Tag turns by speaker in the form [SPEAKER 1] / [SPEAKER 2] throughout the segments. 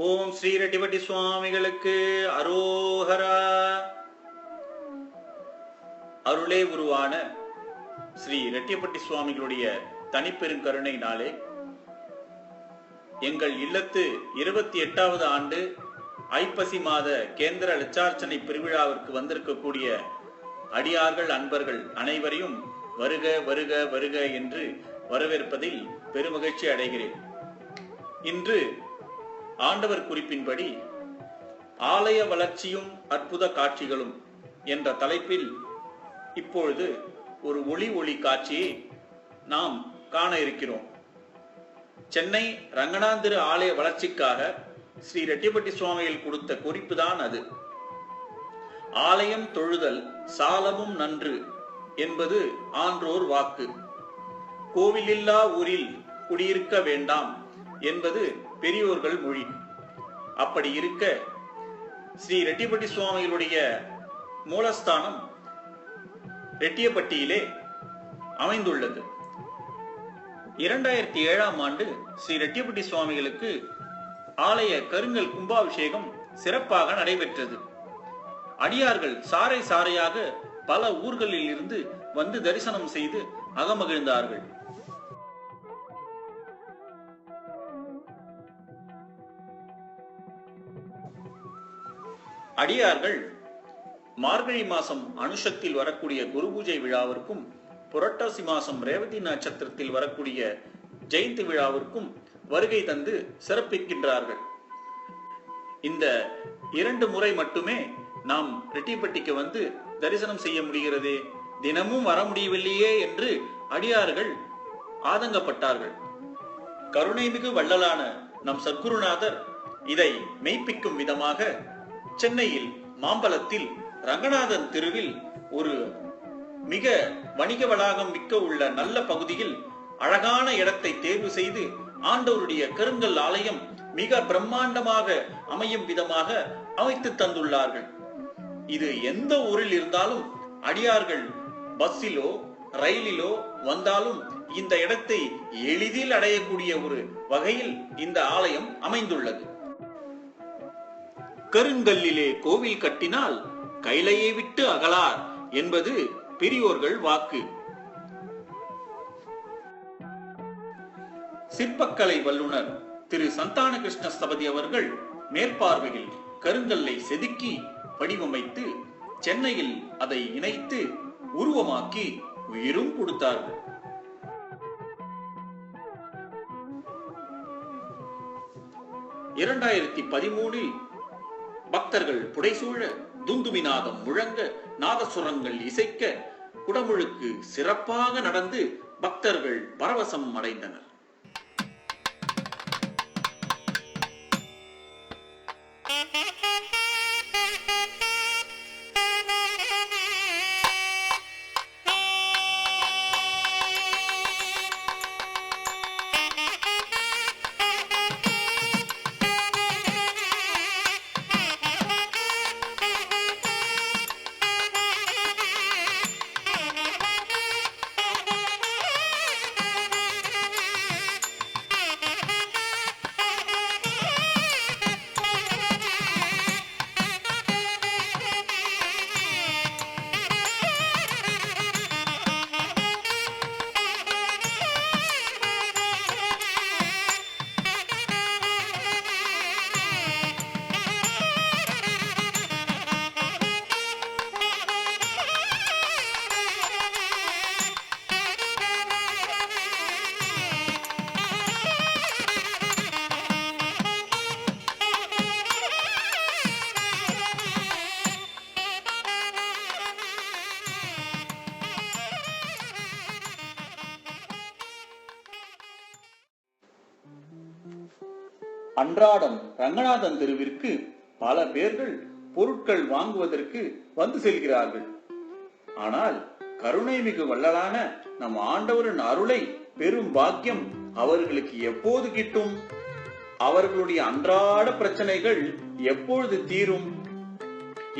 [SPEAKER 1] ஓம் ஸ்ரீ ரெட்டிப்பட்டி சுவாமிகளுக்கு அரோஹரா. அருளே உருவான ஸ்ரீ ரெட்டிப்பட்டி சுவாமிகளுடைய தனிப்பெருங்கருணையினாலே எங்கள் இல்லத்து 28வது ஆண்டு ஐப்பசி மாத கேந்திர லட்சார்ச்சனை பெருவிழாவிற்கு வந்திருக்கக்கூடிய அடியார்கள் அன்பர்கள் அனைவரையும் வருக வருக வருக என்று வரவேற்பதில் பெருமகிழ்ச்சி அடைகிறேன். இன்று ஆண்டவர் குறிப்பின்படி ஆலய வளர்ச்சியும் அற்புத காட்சிகளும் என்ற தலைப்பில் இப்பொழுது ஒரு ஒளி காட்சியை நாம் காண இருக்கிறோம். சென்னை ரங்கநாதர் ஆலய வளர்ச்சிக்காக ஸ்ரீ ரெட்டிப்பட்டி சுவாமிகள் கொடுத்த குறிப்பு தான் அது. ஆலயம் தொழுதல் சாலமும் நன்று என்பது ஆன்றோர் வாக்கு. கோவிலில்லா ஊரில் குடியிருக்க வேண்டாம் என்பது பெரியோர்கள் மொழி. அப்படி இருக்க ஸ்ரீ ரெட்டிப்பட்டி சுவாமிகளுடைய மூலஸ்தானம் ரெட்டியப்பட்டியிலே அமைந்துள்ளது. 2007ஆம் ஆண்டு ஸ்ரீ ரெட்டியப்பட்டி சுவாமிகளுக்கு ஆலய கருங்கல் கும்பாபிஷேகம் சிறப்பாக நடைபெற்றது. அடியார்கள் சாறை சாறையாக பல ஊர்களில் இருந்து வந்து தரிசனம் செய்து அகமகிழ்ந்தார்கள். அடியார்கள் மார்கழி மாசம் அனுஷத்தில் வரக்கூடிய குரு பூஜை விழாவிற்கும் புரட்டாசி மாசம் ரேவதி நட்சத்திரத்தில் வரக்கூடிய ஜெயந்தி விழாவிற்கும் வருகை தந்து சிறப்பிக்கின்றார்கள். இந்த 2 முறை மட்டுமே நாம் ரெட்டிப்பட்டிக்கு வந்து தரிசனம் செய்ய முடிகிறதே, தினமும் வர முடியவில்லையே என்று அடியார்கள் ஆதங்கப்பட்டார்கள். கருணைமிகு வள்ளலான நம் சத்குருநாதர் இதை மெய்ப்பிக்கும் விதமாக சென்னையில் மாம்பலத்தில் ரங்கநாதன் தெருவில் ஒரு மிக வணிக வளாகம் மிக்க உள்ள நல்ல பகுதியில் அழகான இடத்தை தேர்வு செய்து ஆண்டவருடைய கருங்கல் ஆலயம் மிக பிரம்மாண்டமாக அமையும் விதமாக அமைத்து தந்துள்ளார்கள். இது எந்த ஊரில் இருந்தாலும் அடியார்கள் பஸ்ஸிலோ ரயிலிலோ வந்தாலும் இந்த இடத்தை எளிதில் அடையக்கூடிய ஒரு வகையில் இந்த ஆலயம் அமைந்துள்ளது. கருங்கல்லிலே கோவில் கட்டினால் கைலையை விட்டு அகலார் என்பது பெரியோர்கள் வாக்கு. சிற்பக்கலை வல்லுனர் திரு சந்தான கிருஷ்ண ஸ்தபதி அவர்கள் மேற்பார்வையில் கருங்கல்லை செதுக்கி வடிவமைத்து சென்னையில் அதை இணைத்து உருவமாக்கி உயிரும் கொடுத்தார்கள். இரண்டாயிரத்தி 13 பக்தர்கள் புடைசூழ துந்துமிநாதம் முழங்க நாதசுரங்கள் இசைக்க குடமுழுக்கு சிறப்பாக நடந்து பக்தர்கள் பரவசம் அடைந்தனர். அன்றாடம் ரங்கநாதன் தெருவிற்கு பல பேர்கள் பொருட்கள் வாங்குவதற்கு வந்து செல்கிறார்கள். ஆனால் கருணைமிகு வள்ளலான நம் ஆண்டவரின் அருளை பெரும் பாக்கியம் அவர்களுக்கு எப்போது கிட்டும்? அவர்களுடைய அன்றாட பிரச்சனைகள் எப்பொழுது தீரும்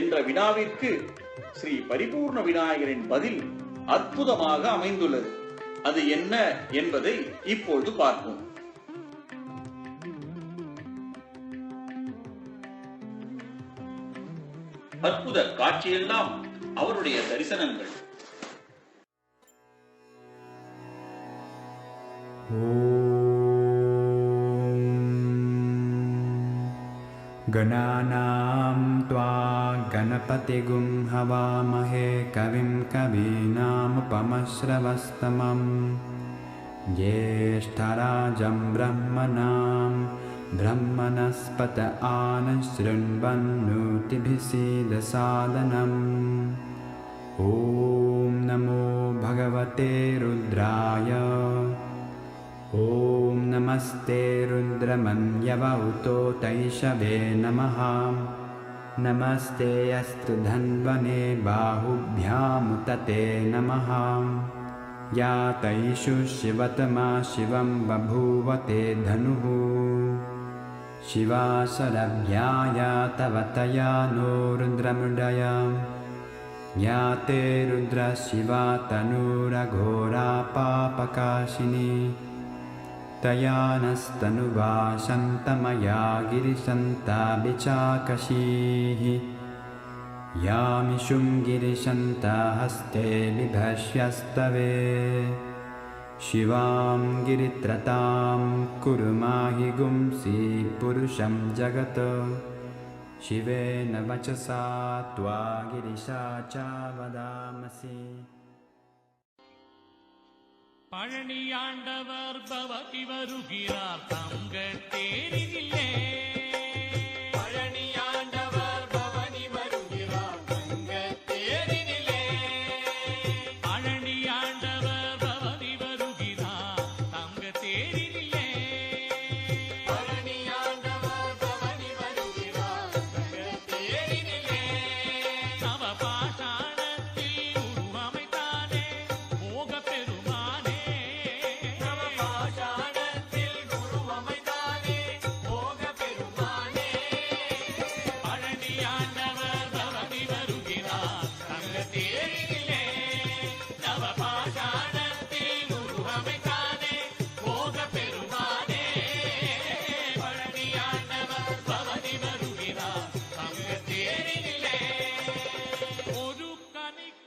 [SPEAKER 1] என்ற வினாவிற்கு ஸ்ரீ பரிபூர்ண விநாயகரின் பதில் அற்புதமாக அமைந்துள்ளது. அது என்ன என்பதை இப்பொழுது பார்ப்போம். அற்புத காட்சியெல்லாம் அவருடைய தரிசனங்கள்.
[SPEAKER 2] गणानां त्वा गणपतिगुं हवामहे कविं कवीनामुपमश्रवस्तमं ज्येष्ठराजं ब्रह्मणां ब्रह्मणस्पत आनशृण्वन्नोतिभिसीदसादनम् ॐ नमो भगवते रुद्राय ॐ नमस्ते रुद्रमन्यवहुतो तैषवे नमः नमस्ते अस्तु धन्वने बाहुभ्यामुतते नमः या तैषु शिवतमा शिवं बभूवते धनुः शिवा शरभ्याया तव तया नो रुद्रमृडया या ते रुद्रशिवा तनूरघोरा पापकाशिनी तया नस्तनुवा शन्तमया गिरिशन्ताभिचाकशीः यामिषुं गिरिशन्ता हस्ते बिभर्ष्यस्तवे शिवां गिरित्रतां कुरु माहि गुंसि पुरुषं जगत् शिवेन वचसा त्वा गिरिशा च वदामसि
[SPEAKER 3] பழனியாண்டவர் பவதி வருகிறார் தங்கத் தேரினிலே. பழனியாண்டவர் பவனி வருகிறார் தங்கத் தேரினிலே. பழனியாண்டவர் பவனி வருகிறார் தங்கத் தேரினிலே. பழனியாண்டவர் பவனி வருகிறார் தங்கத் தேரினிலே. நவபாஷாணத்தில் உருவமைத்தானே மோகப் பெருமானே.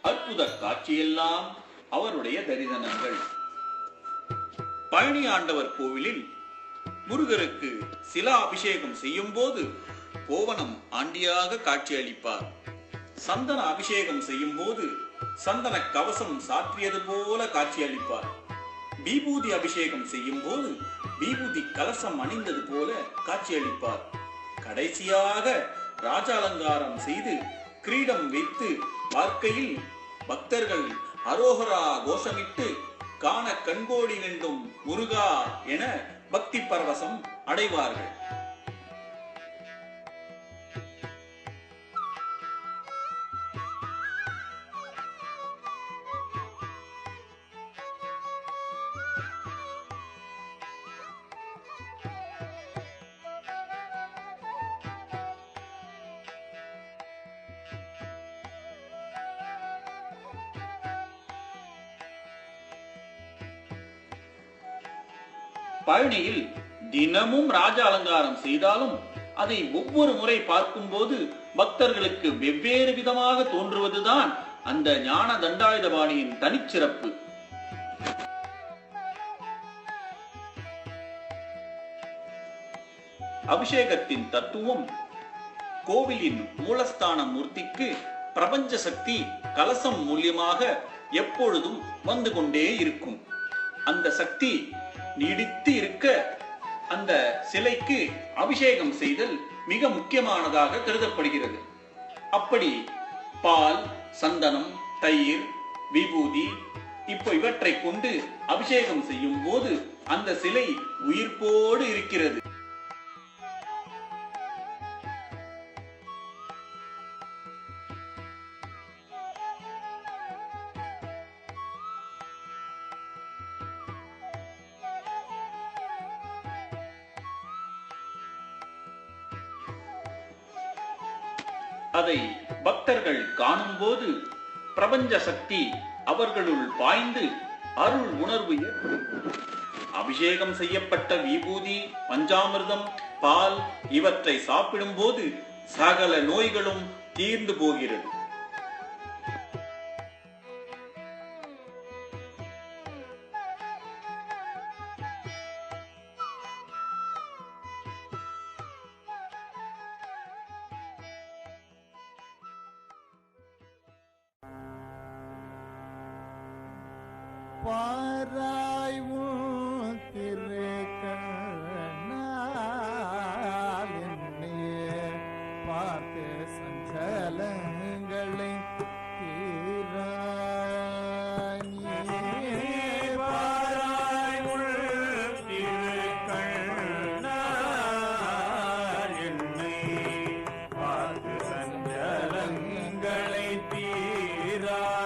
[SPEAKER 1] அற்புத காட்சியெல்லாம் அவருடைய தரிசனங்கள். பழனி ஆண்டவர் கோவிலில் முருகருக்கு சிலா அபிஷேகம் செய்யும் போது கோவணம் ஆண்டியாக காட்சியளிப்பார். சந்தன அபிஷேகம் செய்யும் போது சந்தன கவசம் சாற்றியது போல காட்சியளிப்பார். விபூதி அபிஷேகம் செய்யும் போது விபூதி கலசம் அணிந்தது போல காட்சியளிப்பார். கடைசியாக ராஜாலங்காரம் செய்து கிரீடம் வைத்து பார்க்கையில் பக்தர்கள் அரோகரா கோஷமிட்டு காண கண்கோடி வேண்டும் முருகா என பக்தி பரவசம் அடைவார்கள். பழனியில் தினமும் ராஜ அலங்காரம் செய்தாலும் அதை ஒவ்வொரு முறை பார்க்கும் போது பக்தர்களுக்கு வெவ்வேறு விதமாக தோன்றுவதுதான் அந்த ஞான தண்டாயுதபாணியின் தனிச்சிறப்பு. அபிஷேகத்தின் தத்துவம். கோவிலின் மூலஸ்தான மூர்த்திக்கு பிரபஞ்ச சக்தி கலசம் மூலியமாக எப்பொழுதும் வந்து கொண்டே இருக்கும். அந்த சக்தி நீடித்து இருக்க அந்த சிலைக்கு அபிஷேகம் செய்தல் மிக முக்கியமானதாக கருதப்படுகிறது. அப்படி பால், சந்தனம், தயிர், விபூதி இவற்றை கொண்டு அபிஷேகம் செய்யும் போது அந்த சிலை உயிர்ப்போடு இருக்கிறது. அதை பக்தர்கள் காணும் போது பிரபஞ்ச சக்தி அவர்களுள் பாய்ந்து அருள் உணர்வு ஏற்படும். அபிஷேகம் செய்யப்பட்ட விபூதி, பஞ்சாமிர்தம், பால் இவற்றை சாப்பிடும் போது சகல நோய்களும் தீர்ந்து போகிறது.
[SPEAKER 4] பாராய் உன் திருக்கண்ணால் என்னையே பார்த்து சஞ்சலங்களை தீராய் நீ. பாராய் உன் திருக்கண்ணால் என்னை பார்த்து சஞ்சலங்களை தீராய்.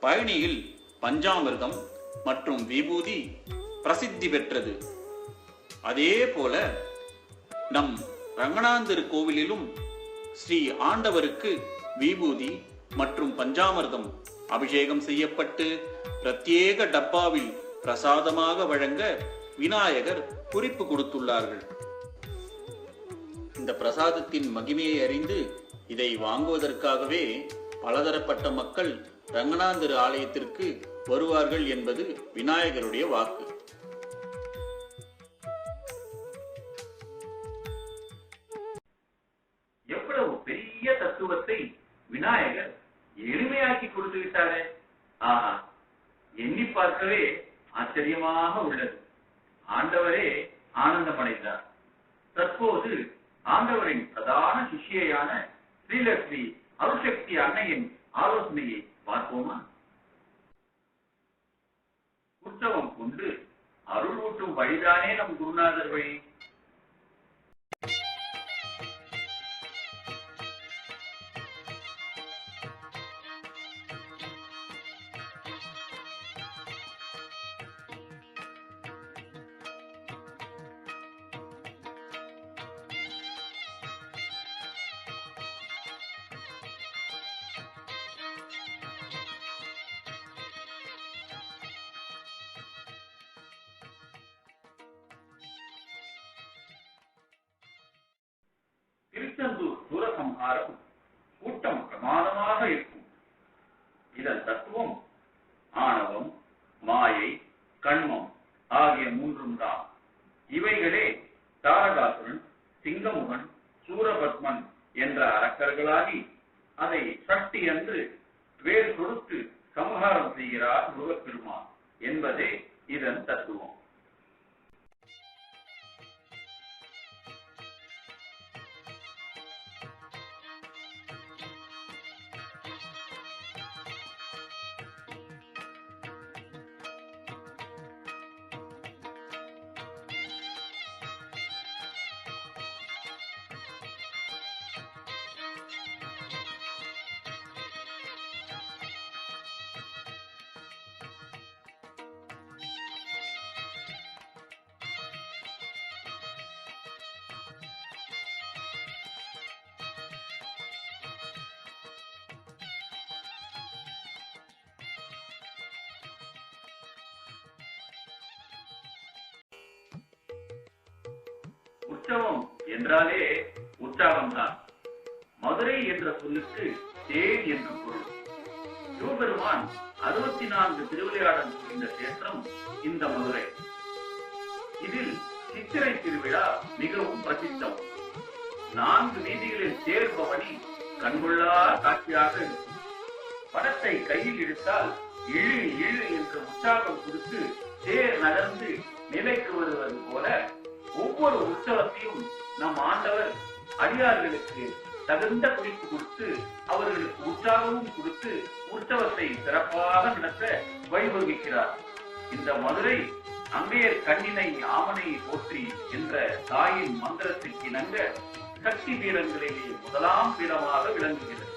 [SPEAKER 1] பழனியில் பஞ்சாமிர்தம் மற்றும் விபூதி பிரசித்தி பெற்றது. அதே போல நம் ரங்கநாதர் கோவிலிலும் ஸ்ரீ ஆண்டவருக்கு விபூதி மற்றும் பஞ்சாமிர்தம் அபிஷேகம் செய்யப்பட்டு பிரத்யேக டப்பாவில் பிரசாதமாக வழங்க விநாயகர் குறிப்பு கொடுத்துள்ளார்கள். இந்த பிரசாதத்தின் மகிமையை அறிந்து இதை வாங்குவதற்காகவே பலதரப்பட்ட மக்கள் ரங்கநாதர் ஆலயத்திற்கு வருவார்கள் என்பது விநாயகருடைய வாக்கு.
[SPEAKER 5] எவ்வளவு பெரிய தத்துவத்தை விநாயகர் எளிமையாக்கி கொடுத்து விட்டாரே! ஆஹா, எண்ணி பார்க்கவே ஆச்சரியமாக உள்ளது. ஆண்டவரே ஆனந்தம் அடைந்தார். தற்போது ஆண்டவரின் பிரதான சிஷ்யையான ஸ்ரீலஸ்ரீ அருள்சக்தி அன்னையின் ஆலோசனையை பார்ப்போமா? உற்சவம் கொண்டு அருள் ஊட்டும் வழிதானே நம் குருநாதர் வழி. திருச்செந்தூர் சூரசம்ஹாரம் கூட்டம் பிரமாதமாக இருக்கும். இதன் தத்துவம் ஆணவம், மாயை, கண்மம் ஆகிய மூன்றும் தான். இவைகளே தாரகாசுரன், சிங்கமுகன், சூரபத்மன் என்ற அரக்கர்களாகி அதை சக்தி என்று வேறு கொடுத்து சம்ஹாரம் செய்கிறார் முருகப்பெருமான் என்பதே இதன் தத்துவம். உற்சவம் என்றாலே உற்சாகம்தான். மதுரை என்ற சொல்லுக்கு தேர் என்று பொருள். சிவபெருமான் 64 திருவிளையாடல் புரிந்த தேசம் இந்த மதுரை. இதில் சித்திரை திருவிழா மிகவும் பிரசித்தம். 4 வீதிகளில் தேர் பவனி கண்கொள்ளா காட்சியாக இருக்கும். படத்தை கையில் எடுத்தால் இழு இழு என்ற உற்சாகம் கொடுத்து தேர் நகர்ந்து நிலைக்கு வருவது போல ஒவ்வொரு உற்சவத்தையும் நம் ஆண்டவர் அடியார்களுக்கு தகுந்த குறிப்பு கொடுத்து அவர்களுக்கு உற்சாகமும் கொடுத்து உற்சவத்தை சிறப்பாக நடத்த வழிவகுக்கிறார். இந்த மதுரை அங்கையர் கண்ணினை ஆமனை போற்றி என்ற தாயின் மந்திரத்திற்கு இணங்க சக்தி பீடங்களிலே முதலாம் பீடமாக விளங்குகிறது.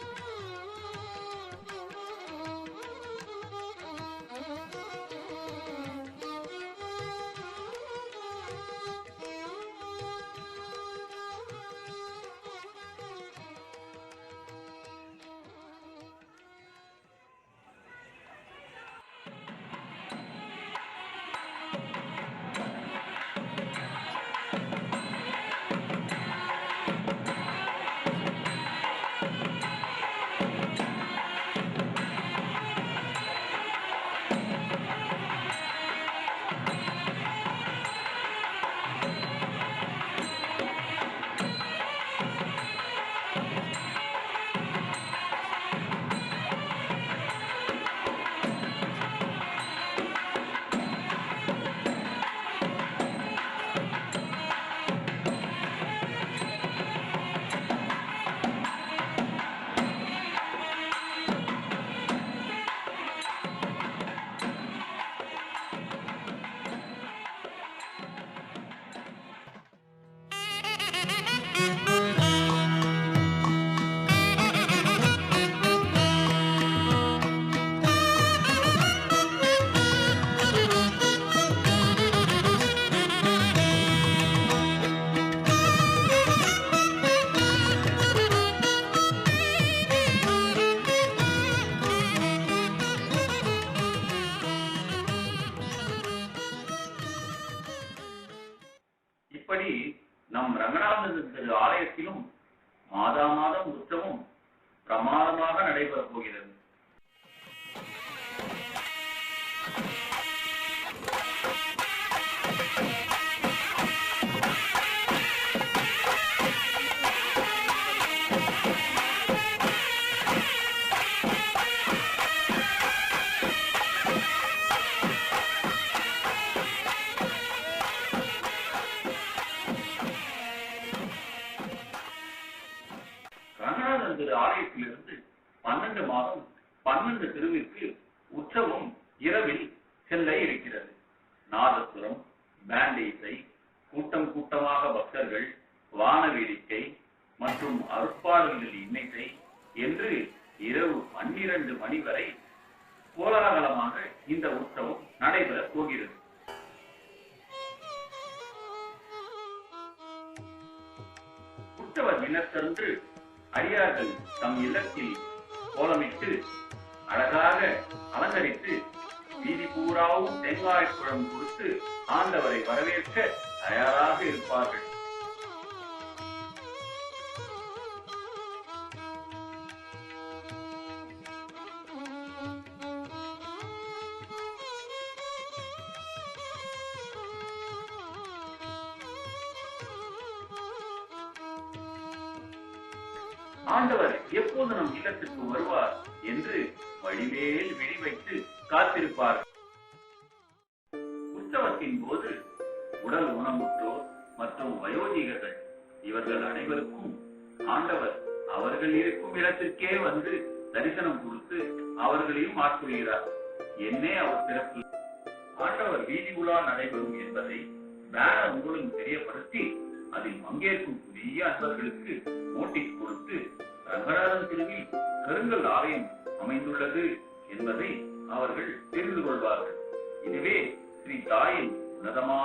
[SPEAKER 5] இப்படி நம் ரங்கநாதன் திரு ஆலயத்திலும் மாதா மாதம் உற்சவம் பிரமாதமாக நடைபெறப் போகிறது. ரங்கநாதன் திரு ஆலயத்திலிருந்து 12 மாதம் 12 திருவிற்கு உற்சவம் இரவில் செல்ல இருக்கிறது. நாதசுரம், பேண்ட் இசை, கூட்டம் கூட்டமாக பக்தர்கள், வான வேடிக்கை மற்றும் அருட்பாடல்கள் இன்னிசை என்று இரவு 12 மணி வரை கோலாகலமாக இந்த உற்சவம் நடைபெறப் போகிறது. உற்சவ தினத்தன்று அடியார்கள் தம் இல்லத்தில் கோலமிட்டு அழகாக அலங்கரித்து வீதி பூராவும் தேங்காய் பழம் கொடுத்து ஆண்டவரை வரவேற்க தயாராக இருப்பார்கள். ஆண்டவர் எப்போது நம் இல்லத்துக்கு வருவார் என்று வழிமேல் விழி வைத்து காத்திருப்பார். உற்சவத்தின் போது உடல் ஊனமுற்றோர் மற்றும் வயோதிகர்கள் இவர்கள் அனைவருக்கும் ஆண்டவர் அவர்கள் இருக்கும் இடத்திற்கே வந்து தரிசனம் கொடுத்து அவர்களையும் ஆட்கொள்கிறார். என்னே அவர் சிறப்பு. ஆண்டவர் வீதி உலா நடைபெறும் என்பதை பேனர் மூலம் தெரியப்படுத்தி அதில் பங்கேற்கும் புதிய அன்பர்களுக்கு நோட்டீஸ் கொடுத்து ரங்கநாதன் திருவில் கருங்கல் ஆலயம் அமைந்துள்ளது என்பதை அவர்கள் தெரிந்து கொள்வார்கள். இதுவே ஸ்ரீ தாயின் உன்னதமான